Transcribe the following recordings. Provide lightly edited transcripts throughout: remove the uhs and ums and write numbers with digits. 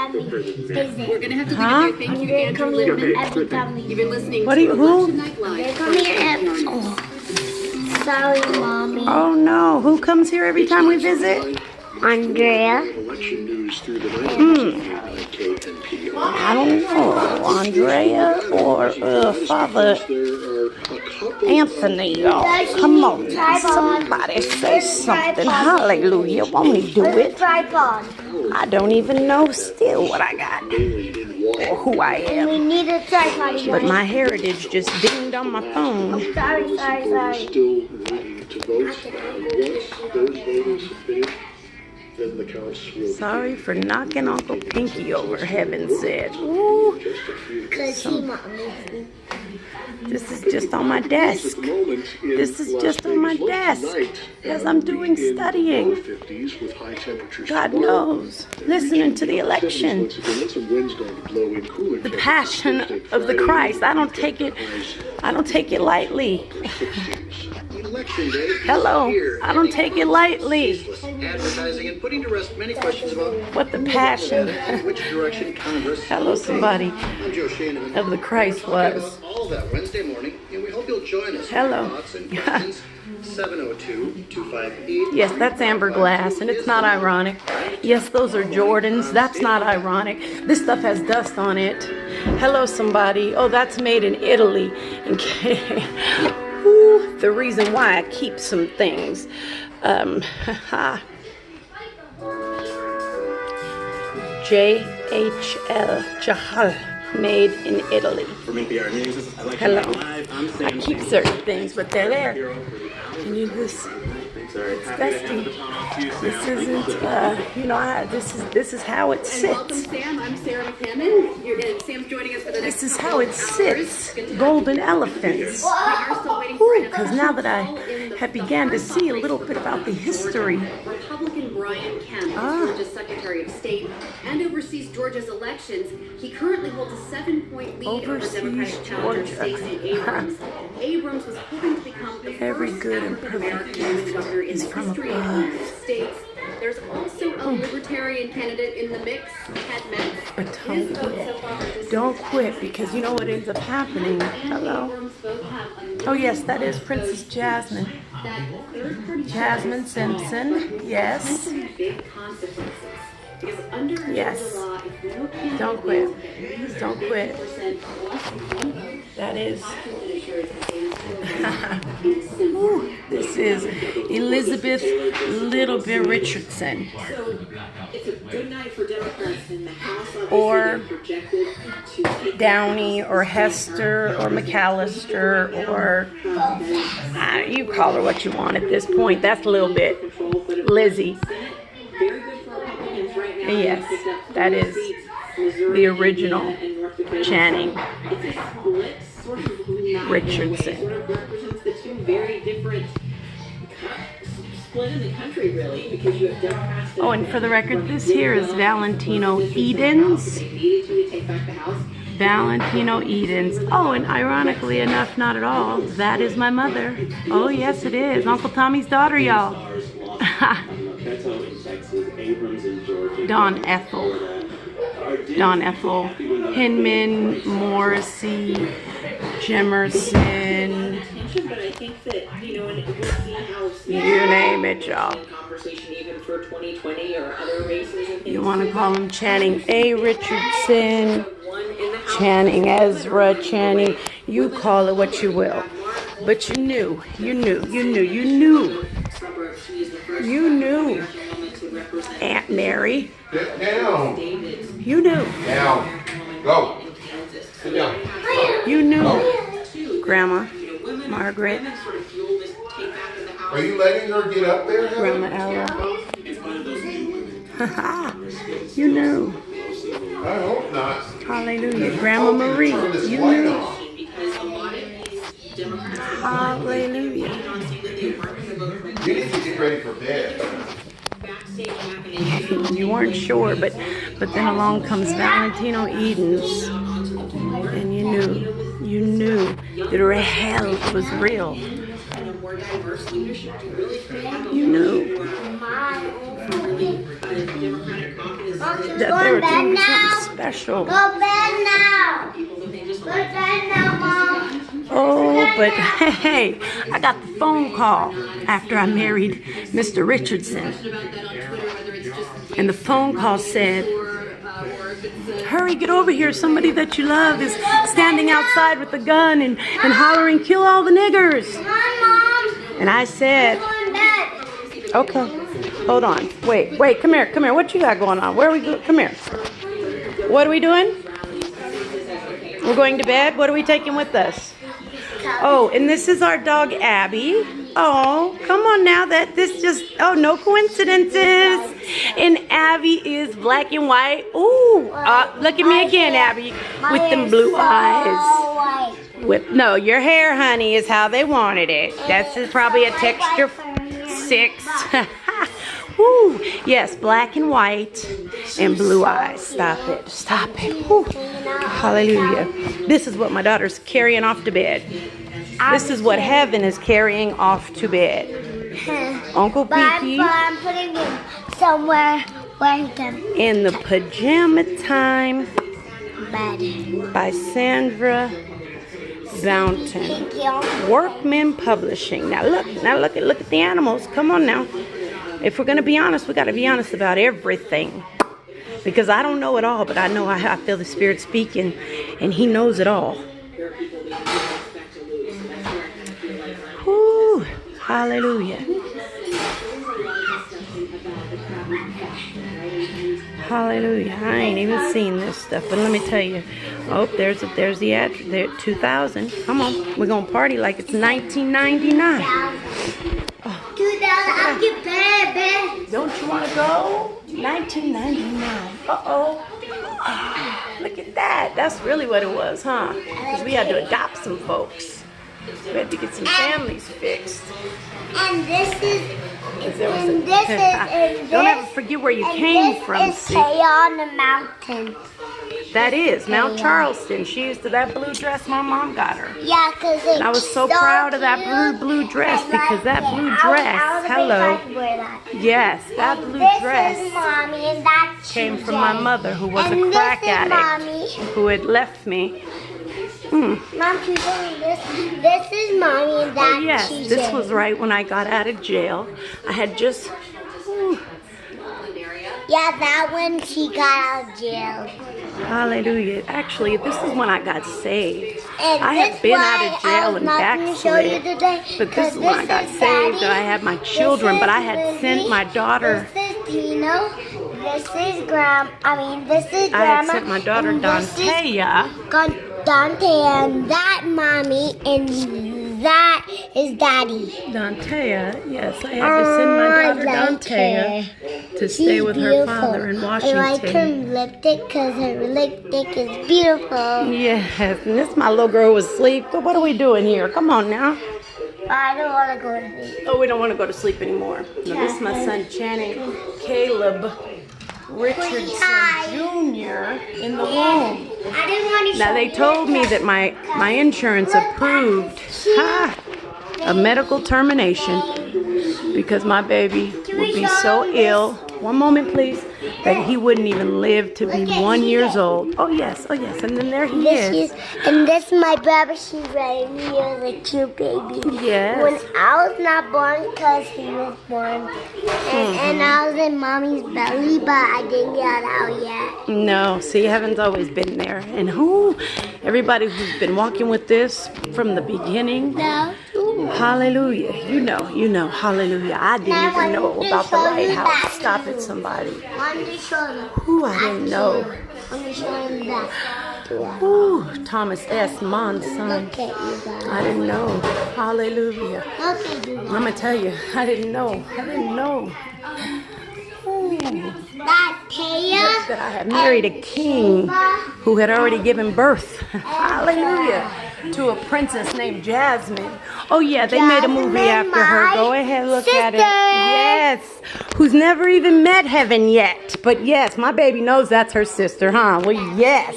time we visit. We're gonna have to Huh? leave it there. Thank you, Andrew Lippman. Every time we You've been listening What to do you- who? Election Night Live. They come here every. Oh, sorry, mommy. Oh no, who comes here every time we visit? Andrea. Election news through the night. I don't know, Andrea or Father Anthony. Oh, come on, somebody say something. Hallelujah, won't he do it? Tripod. I don't even know still what I got or who I We am. need a tripod. But my heritage just dinged on my phone. Sorry. Still waiting to vote. Once those votings have finished, then the counts will. Sorry for knocking Uncle Pinky over, heaven said. Ooh, Because he mommy. this is just on my desk. This is just on my desk as I'm doing studying. God knows, listening to the election, the passion of the Christ. I don't take it lightly. Election day. Hello, I don't take it lightly. Advertising and putting to rest many questions about What the passion, which direction Congress. hello somebody, I'm Joe Shanahan. of the Christ was. All that Wednesday morning, and we hope you'll join us. Hello. Thoughts and questions. 702-258. Yes, that's amber glass, and it's not ironic. Yes, those are Jordans. That's not ironic. This stuff has dust on it. Hello, somebody. Oh, that's made in Italy. Okay. Ooh, the reason why I keep some things. JHL, Jahal, made in Italy. From NPR News, this is Election Hello. Night Live. I'm Sam I keep certain things, but they're there. Can you this? Sorry, It's dusty. This isn't, this is how it Welcome, sits. Sam. I'm Sarah McCammon. Sam's joining us for the next This is how it couple of sits. hours. Golden elephants. We are still waiting for Because now that I have began to see a little bit about the history. Republican Brian Kemp, Ah. Georgia's Secretary of State, and oversees Georgia's elections. He currently holds a 7-point lead Oversees over Democratic challenger Georgia. Stacey Abrams. Abrams was hoping to become the Every first good and African-American perfect woman gift governor in is the from history of the above. United States. There's also a libertarian candidate in the mix, Ted Metz. But don't His vote quit. so far is Don't quit, because you know what ends up happening. Hello? Abrams both have a Oh yes, that is Princess Jasmine. that third-party Jasmine Simpson. Yes. big consequences. Because under Yes. Georgia law, if no candidate Don't quit. wins, Don't quit. 50% plus one vote, That is. often ensures a standstill. This is Elizabeth Little Bit Richardson. So it's a good night for Democrats in the House. Obviously, Or they're projected to take Downey or Hester or McAllister or you call her what you want at this point. That's a little bit control, but Lizzie. very good for Republicans right now. Yes, They picked up that 20 is seats, Missouri, the original Indiana, and North Dakota. Channing It's a split sort of night Richardson. in a way. Sort of represents the two very different split in the country, really, because you have Democrats. that Oh, and for the record, this here is Valentino Edens. They needed to take back the House. Valentino Edens. Oh, and ironically enough, not at all, that is my mother. Oh, yes, it is. Uncle Tommy's daughter, y'all. Beto in Texas, Abrams in Georgia. Don Ethel. Don Ethel. Hinman, Morrissey, Jemerson. Attention, but I think that, you know, and we'll see how You name it, y'all. conversation even for 2020 or other races and things. You want to call him Channing A. Richardson, One in the House. Channing Ezra, Channing, you call it what you will. But you knew. Suburbs, she is the first You knew. woman to represent Aunt Mary, Sit down. David you knew. Now, go. in Kansas. Sit down. You knew. Too, Grandma, you know, women, Margaret, women sort of fuel this take back in the House. Are you letting her get up there? Grandma Helen? Ella. It's one of those new women. You knew. I hope not. Hallelujah. Grandma Marie, Turn this you light knew. off. Because a lot of these Democrats Hallelujah. on saying that they weren't going to vote for You need to get ready for bed. backstage machinations. You weren't sure, but then along comes Valentino Edens, and you knew that her hell was real. And a more diverse leadership to really create You knew. for really Democratic caucus Mom, that they were bed doing now. something special. Go bed now. Go bed now, Mom. Oh, but hey, I got the phone call after I married Mr. Richardson. And the phone call said, hurry, get over here. Somebody that you love is standing outside with a gun and hollering, kill all the niggers. Come on, Mom. And I said, Go in bed. okay, hold on. Wait, come here. What you got going on? Where are we going? Come here. What are we doing? We're going to bed? What are we taking with us? Oh, and this is our dog, Abby. Oh, come on now. No coincidences. And Abby is black and white. Ooh, look at me again, Abby, with them blue eyes. No, your hair, honey, is how they wanted it. That's probably a texture 6. Woo. Yes, black and white and blue eyes. Stop it. Woo. Hallelujah. This is what my daughter's carrying off to bed. This is what heaven is carrying off to bed. Uncle Pee-Pee. I'm putting him somewhere where he can. In the Pajama Time Bed. by Sandra Bounton. Thank you. Workman Publishing. Now look at the animals. Come on now. If we're gonna be honest, we gotta be honest about everything. Because I don't know it all, but I know I feel the Spirit speaking, and He knows it all. Whew. Hallelujah. Hallelujah. I ain't even seen this stuff, but let me tell you. Oh, there's the ad. There, 2000. Come on, we're gonna party like it's 1999. 2000. I'll get bed. Don't you want to go? 1999. Uh-oh. Look at that. That's really what it was, huh? Because we had to adopt some folks. We had to get some families fixed. And this is. Don't ever forget where you came from. This is See? Kay on the mountain. That is Mount Charleston. She used to that blue dress my mom got her. Yeah, because And I was so proud of that blue dress because that blue dress, hello. Yes, that blue dress This is Mommy, and that's came TJ. from my mother who was And a crack this is addict Mommy. who had left me. Mom, TJ, this is Mommy, and that's Yes, TJ. this was right when I got out of jail. I had just, Yeah, that when she got out of jail. hallelujah. Actually, this is when I got saved. And I had this been why out of jail and I was not gonna show you backslid. today, But this is when I got is saved Daddy, and I had my children. But I had sent my daughter. This is Tino. This is this is Grandma. I had sent my daughter and this is Dantea. Dante, and that Mommy, and that is Daddy. Dantea, yes, I had to send my daughter Dantea to stay with her father in I like her Washington. lipstick because her lipstick is beautiful. Yes, and this my little girl was asleep. But what are we doing here? Come on now. I don't want to go to sleep. Oh, we don't want to go to sleep anymore. Now, this is my son Channing Caleb Richardson Jr. in the womb. I didn't want to Now, show they you told me this. that my insurance approved a medical termination because my baby would be so ill. One moment, please. That he wouldn't even live to be 1 year old. Oh, yes. And then there he is. And this is my brother. She's right in here, the cute baby. Yes. When I was not born, because he was born. And I was in Mommy's belly, but I didn't get out yet. No, see, heaven's always been there. And everybody who's been walking with this from the beginning, No. hallelujah. You know, hallelujah. I didn't even know about the lighthouse. Stop it, somebody. I'm going to show them. Ooh, I didn't know. I'm going to show them that. Ooh, Thomas S. Mann's son. Look at you guys. I didn't know. Hallelujah. Look at you I'm guys. going to tell you, I didn't know. Ooh. That Taya. That I had married a king who had already given birth, hallelujah, to a princess named Jasmine. Oh yeah, they made a movie Jasmine, after her. my Go ahead, look at it. sister. Yes, who's never even met heaven yet. But yes, my baby knows that's her sister, huh? Well, yes.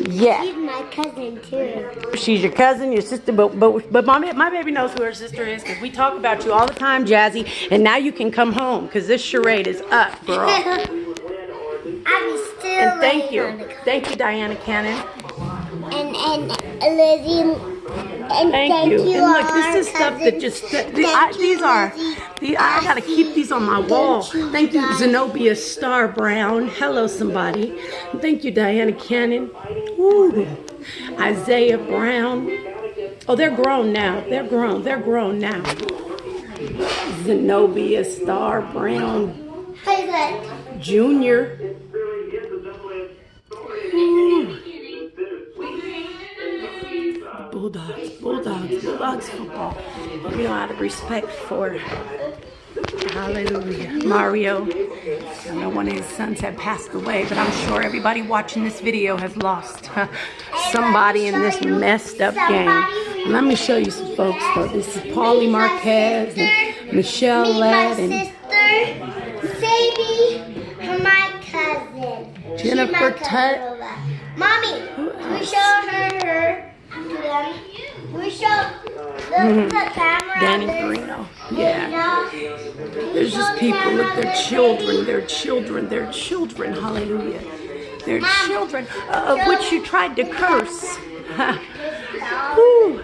Yes. She's my cousin too. She's your cousin, your sister, but my baby knows who her sister is because we talk about you all the time, Jazzy. And now you can come home because this charade is up, girl. I'm still And thank laying on you. the Thank you, Diana Cannon. and Lizzie, and Thank you. And look, all this is our stuff that cousins. just, Thank you, these are, Lizzie, I gotta keep these on my wall. Thank you, Thank you, guys. Zenobia Star Brown. Hello, somebody. Thank you, Diana Cannon. Woo. Isaiah Brown. Oh, they're grown now. They're grown. They're grown now. Zenobia Star Brown How's that? Jr. Bulldogs football. You know, out of respect for, hallelujah, Mario. I know one of his sons had passed away, but I'm sure everybody watching this video has lost somebody in this messed up game. And let me show you some folks, though. This is Paulie Marquez and Michelle Meet my Ladd and sister, Sadie, my cousin. Jennifer She's my Tutt. cousin, Lola. Mommy, we show her to them. We show the camera. Danny this. Perino. Yeah. No. There's just people with their children, hallelujah. Their children, of which you tried to curse. Whew.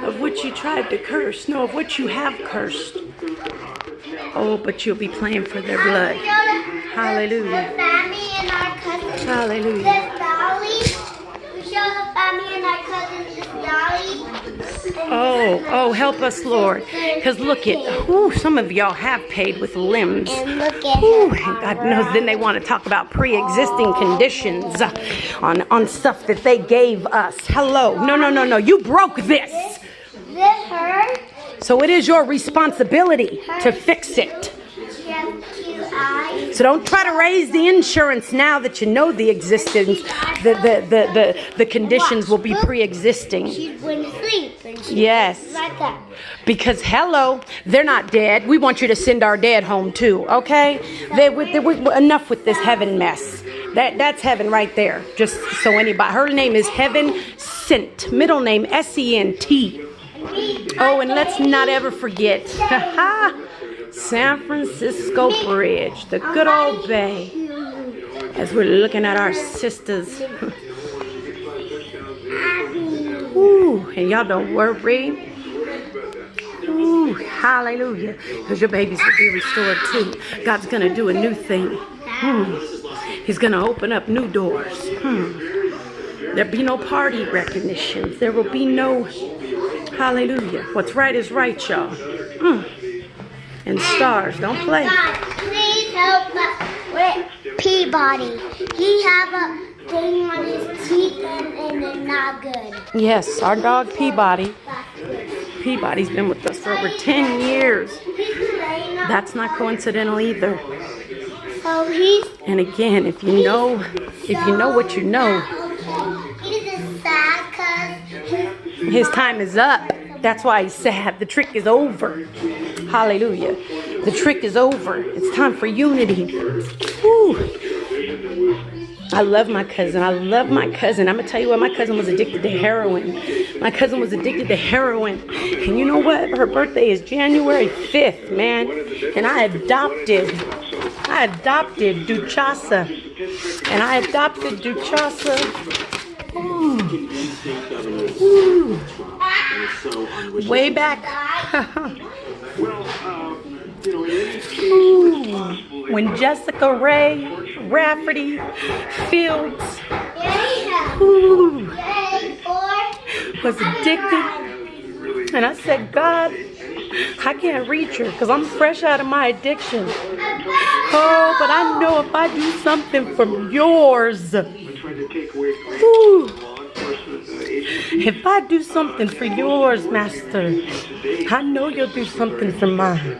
Of which you tried to curse. No, of which you have cursed. Oh, but you'll be playing for their blood. Hallelujah. The family and our cousins. Hallelujah. This Dolly. We show the family and our cousins this Dolly. Oh, help us, Lord. Because look at, some of y'all have paid with limbs. And look at Ooh, her. and God knows then they want to talk about pre-existing conditions on stuff that they gave us. Hello. No. You broke this. This her. So it is your responsibility to fix it. She has cute eyes. So don't try to raise the insurance now that you know the existence, the conditions will be pre-existing. She's going to sleep. And she's Yes. like that. Because hello, they're not dead. We want you to send our dead home too, okay? Enough with this heaven mess. That's heaven right there. Just so anybody. Her name is Heaven Sent. Middle name Sent. Oh, and let's not ever forget San Francisco Bridge, the good old bay. As we're looking at our sisters. Ooh, and y'all don't worry. Ooh, hallelujah. Because your babies will be restored too. God's going to do a new thing. He's going to open up new doors. There'll be no party recognitions. There will be no, hallelujah. What's right is right, y'all. And stars, don't play. God, please help us with Peabody. He have a thing on his teeth and they're not good. Yes, our dog Peabody. Peabody's been with us for over 10 years. He's laying on. That's not coincidental either. So he's And again, if you know what you know, He's just sad because his time is up. That's why he's sad. The trick is over. Hallelujah. The trick is over. It's time for unity. Woo. I love my cousin. I'm going to tell you what, my cousin was addicted to heroin. My cousin was addicted to heroin. And you know what? Her birthday is January 5th, man. And I adopted Duchassa. And I adopted Duchassa. Way back. When Jessica Ray Rafferty Fields was addicted. And I said, God, I can't reach her because I'm fresh out of my addiction. Oh, but I know if I do something from yours, if I do something for yours, Master, I know you'll do something for mine.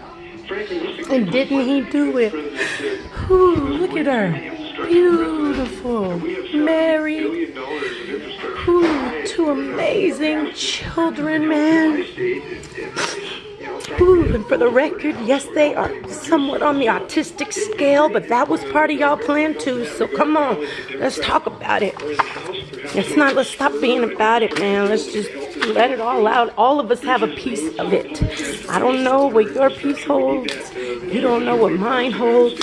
And didn't he do it? Ooh, look at her. Beautiful. Married. Ooh, two amazing children, man. Ooh, and for the record, yes, they are somewhat on the autistic scale, but that was part of y'all plan too. So come on, let's talk about it. Let's stop being about it, man. Let's just let it all out. All of us have a piece of it. I don't know what your piece holds. You don't know what mine holds.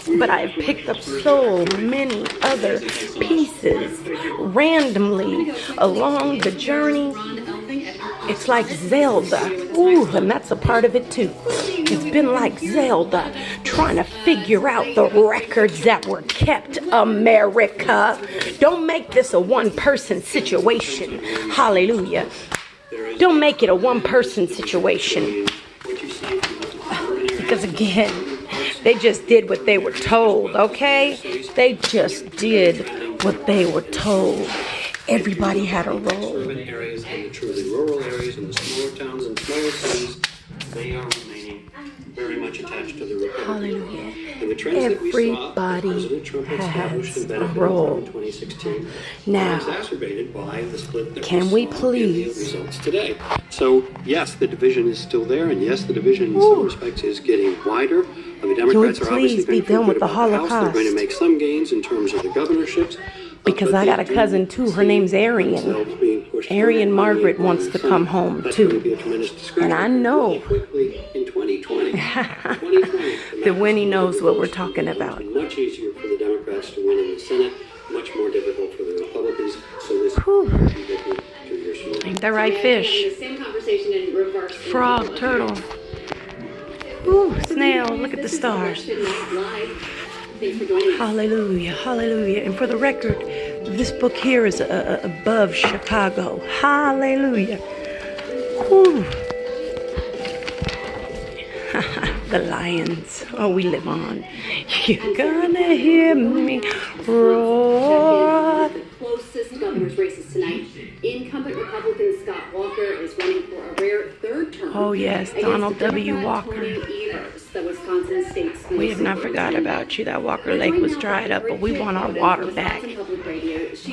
But I have picked up so many other pieces randomly along the journey. It's like Zelda. Ooh, and that's a part of it too. It's been like Zelda trying to figure out the records that were kept, America. Don't make this a one-person situation. Hallelujah. Don't make it a one-person situation. Because again, they just did what they were told, okay? They just did what they were told. Everybody had a role. Urban areas and the truly rural areas and the smaller towns and smaller cities, they are remaining very much attached to the Republican. Hallelujah. And the trends that we saw, Everybody President Trump established has and a benefited role. from in 2016, Now, exacerbated by the split that can we we saw in the please- results today. So yes, the division is still there, and yes, the division in some respects is getting wider. The Democrats are obviously please be going to feel done with good the about the House. They're going Holocaust? to make some gains in terms of the governorships. Because I got a cousin too. Her name's Arian. Arian Margaret wants to come home too. And I know that Winnie knows what we're talking about. Much easier for the Democrats to win in the Senate, much more difficult for the Republicans. So this Ain't that right, fish? The same conversation in reverse. Frog, turtle. Ooh, snail, look at the stars. Thanks for joining us. Hallelujah, hallelujah. And for the record, this book here is above Chicago. Hallelujah. Whew. The lions. Oh, we live on. You're gonna hear me roar. The closest governor's races tonight. Incumbent Republican Scott Walker is running for a rare third term. Oh, yes, against Donald W. Democrat Walker. Tony Evers, the Wisconsin state school We have not forgot about you. That Walker Lake was dried up, but we want our water back. She's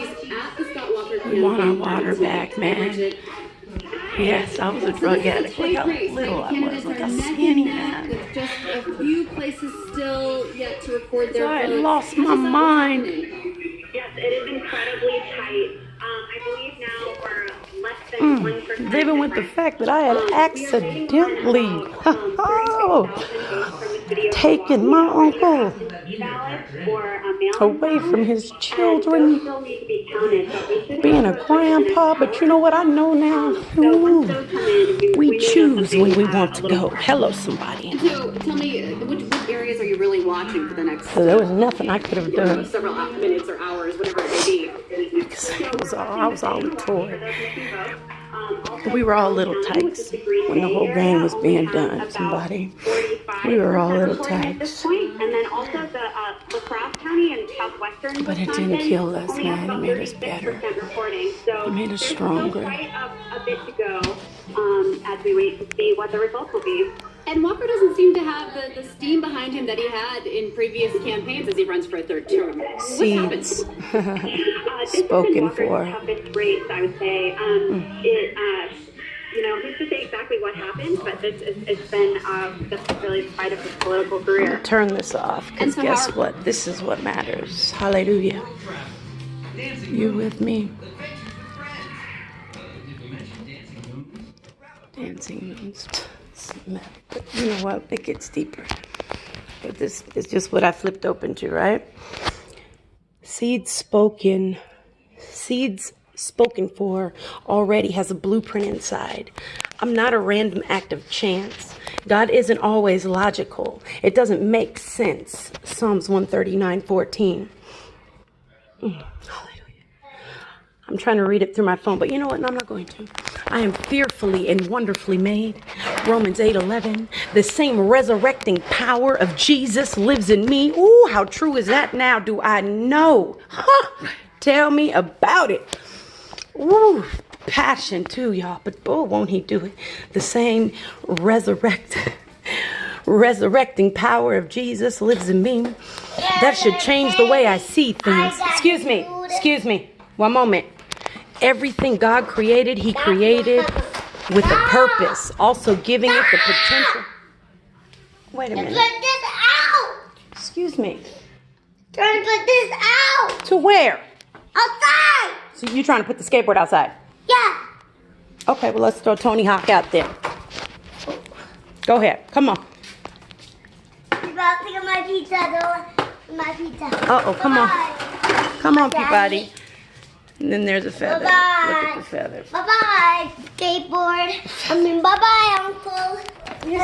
at the Scott Walker We want our campaign water back, man. Yes, I was a drug addict. Look how little I was. Look how skinny, man. With just a few places still yet to record their I votes. lost my mind. Yes, it is incredibly tight. I believe now we're less than 1%. Even with the fact that I had accidentally taken my uncle away from his children, being a grandpa, but you know what I know now? Ooh, we choose when we want to go. Hello, somebody. So tell me, which areas are you really watching for the next So there was nothing I could have done. several minutes or hours, whatever it may be? I was all tore. We were all little tykes when the whole game was being done. Somebody, we were all little tykes. And then also the La Crosse County and southwestern. But it didn't kill us, man. It made us better. So It made us stronger. quite a bit to go as we wait to see what the results will be. And Walker doesn't seem to have the steam behind him that he had in previous campaigns as he runs for a third term. What's happened? Seeds Spoken for. Toughest race, I would say. Who's to say exactly what happened, but it's been really the fight of his political career. Turn this off, because guess what? This is what matters. Hallelujah. You with me? Dancing moons. But you know what? It gets deeper. But this is just what I flipped open to, right? Seeds spoken for already has a blueprint inside. I'm not a random act of chance. God isn't always logical. It doesn't make sense. Psalms 139:14. Hallelujah. I'm trying to read it through my phone, but you know what? No, I'm not going to. I am fearfully and wonderfully made. Romans 8:11. The same resurrecting power of Jesus lives in me. Ooh, how true is that now? Do I know? Huh. Tell me about it. Ooh, passion too, y'all. But oh, won't he do it? The same resurrecting power of Jesus lives in me. That should change the way I see things. Excuse me. One moment. Everything God created, he created with a purpose. Also giving it the potential. Wait a minute. Put this out! Excuse me. Trying to put this out! To where? Outside! So you're trying to put the skateboard outside? Yeah. Okay, well, let's throw Tony Hawk out there. Go ahead. Come on. You about to pick up my pizza, though. My pizza. Uh-oh, come on. Bye-bye. Come on, Daddy. Peabody. And then there's a feather. Look at the feather. Bye-bye, skateboard. Bye-bye, Uncle.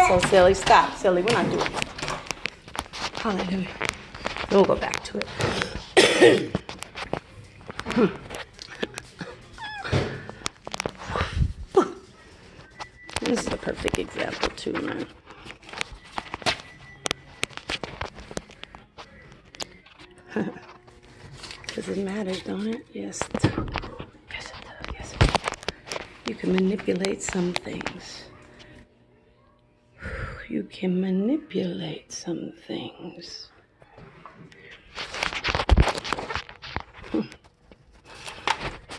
So silly. Stop, silly. We're not doing it. Hallelujah. We'll go back to it. This is a perfect example too, man. Because it matters, don't it? Yes. Yes, it does. Yes, it does. You can manipulate some things. You can manipulate some things.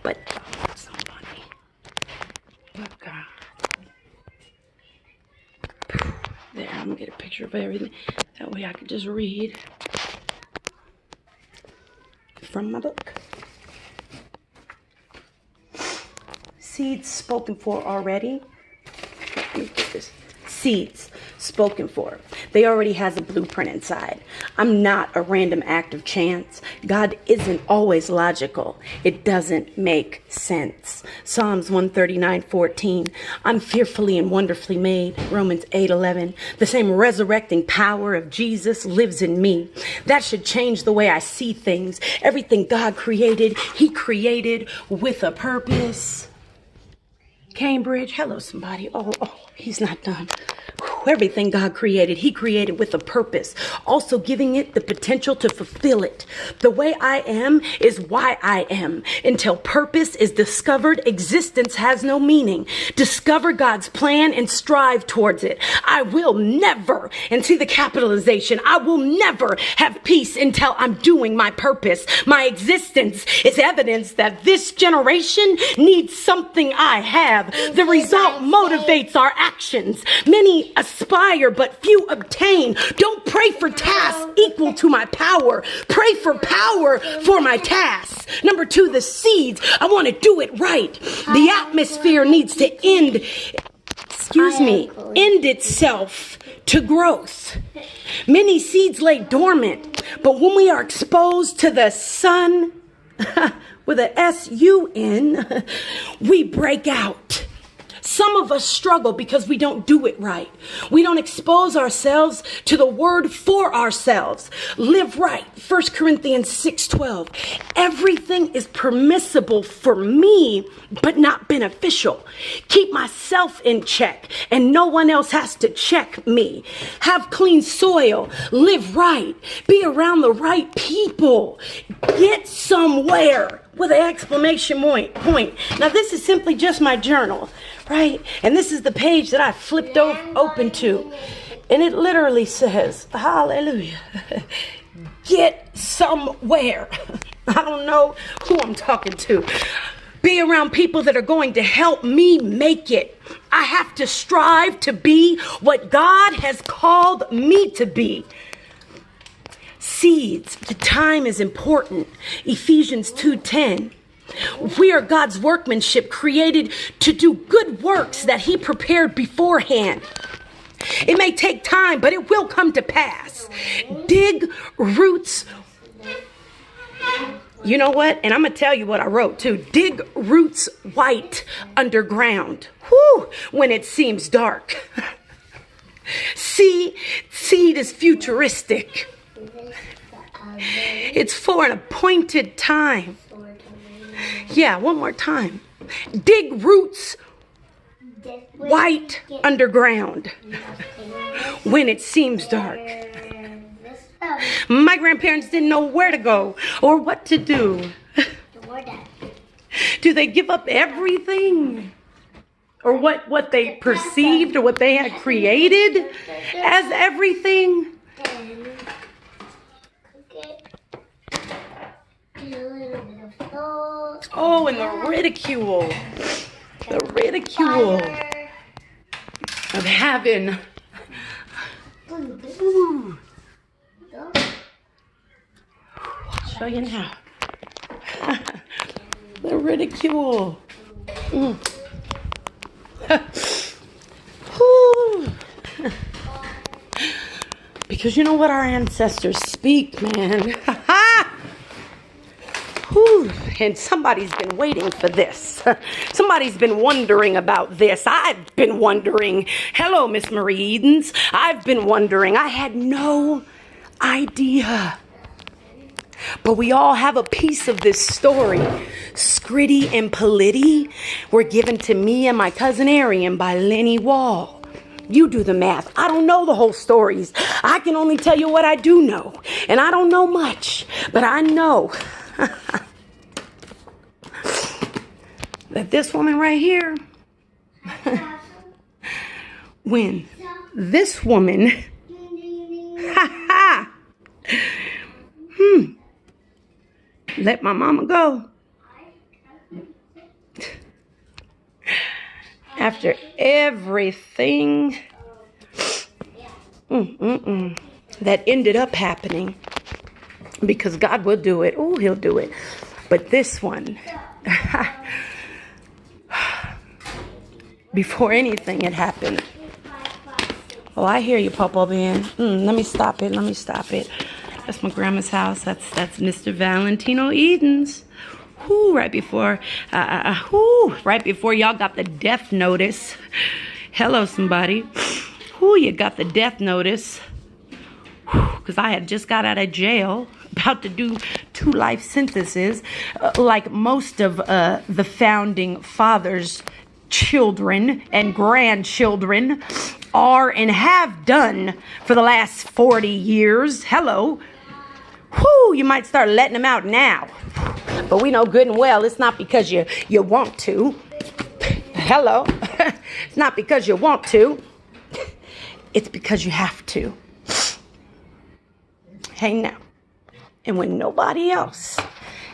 But God, somebody. But God. There, I'm gonna get a picture of everything. That way I can just read from my book. Seeds spoken for already. Let me get this. Seeds spoken for. They already has a blueprint inside. I'm not a random act of chance. God isn't always logical. It doesn't make sense. Psalms 139:14. I'm fearfully and wonderfully made. Romans 8:11. The same resurrecting power of Jesus lives in me. That should change the way I see things. Everything God created, He created with a purpose. Cambridge, hello somebody. Oh, he's not done. Everything God created, He created with a purpose, also giving it the potential to fulfill it. The way I am is why I am. Until purpose is discovered, existence has no meaning. Discover God's plan and strive towards it. I will never, and see the capitalization, I will never have peace until I'm doing my purpose. My existence is evidence that this generation needs something I have. The result motivates our actions. Many aspire, but few obtain. Don't pray for tasks equal to my power. Pray for power for my tasks. Number 2, the seeds. I want to do it right. The atmosphere needs to end itself to growth. Many seeds lay dormant, but when we are exposed to the sun, with a S-U-N, we break out. Some of us struggle because we don't do it right. We don't expose ourselves to the word for ourselves. Live right. 1 Corinthians 6:12. Everything is permissible for me, but not beneficial. Keep myself in check, and no one else has to check me. Have clean soil. Live right. Be around the right people. Get somewhere. With an exclamation point. Now, this is simply just my journal, right? And this is the page that I flipped open to. And it literally says, hallelujah, get somewhere. I don't know who I'm talking to. Be around people that are going to help me make it. I have to strive to be what God has called me to be. Seeds, the time is important. Ephesians 2:10. We are God's workmanship, created to do good works that He prepared beforehand. It may take time, but it will come to pass. Dig roots. You know what? And I'm going to tell you what I wrote too. Dig roots white underground. When it seems dark. Seed is futuristic. It's for an appointed time. Yeah, one more time. Dig roots white underground when it seems dark. My grandparents didn't know where to go or what to do. Do they give up everything? Or what they perceived or what they had created as everything? Oh, and the ridicule of having. Ooh. I'll show you now. The ridicule. Because you know what? Our ancestors speak, man. Whew. And somebody's been waiting for this. Somebody's been wondering about this. I've been wondering. Hello, Miss Marie Edens. I've been wondering. I had no idea. But we all have a piece of this story. Scritty and Politti were given to me and my cousin Arian by Lenny Wall. You do the math. I don't know the whole stories. I can only tell you what I do know. And I don't know much. But I know that this woman right here, when this woman, let my mama go. After everything that ended up happening, because God will do it. Oh, he'll do it. But this one, before anything had happened. Oh, I hear you, Papa Ben. Let me stop it. That's my grandma's house. That's Mr. Valentino Edens. Right before y'all got the death notice. Hello, somebody. You got the death notice. Because I had just got out of jail, about to do 2 life sentences, like most of the founding fathers' children and grandchildren are and have done for the last 40 years. Hello. You might start letting them out now. But we know good and well it's not because you want to. Hello. It's not because you want to. It's because you have to. Hey now. And when nobody else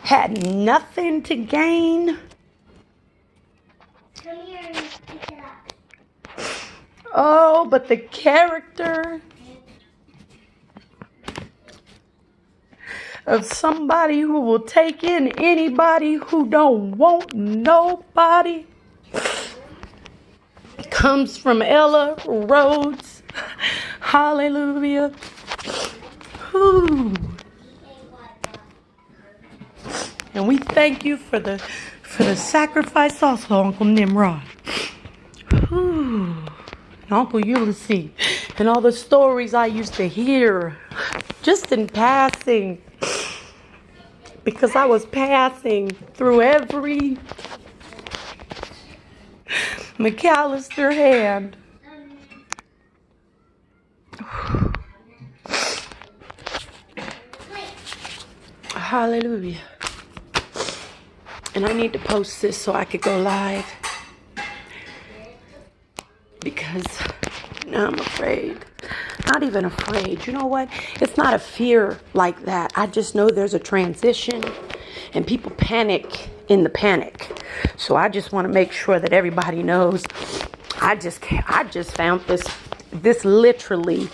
had nothing to gain. Come here and pick it up. Oh, but the character of somebody who will take in anybody who don't want nobody comes from Ella Rhodes. Hallelujah. Whew. And we thank you for the sacrifice also, Uncle Nimrod. Whew. And Uncle Ulysses. And all the stories I used to hear just in passing. Because I was passing through every McAllister hand. Hallelujah. And I need to post this so I could go live. Because now I'm afraid. Not even afraid. You know what? It's not a fear like that. I just know there's a transition and people panic in the panic. So I just want to make sure that everybody knows I just found this literally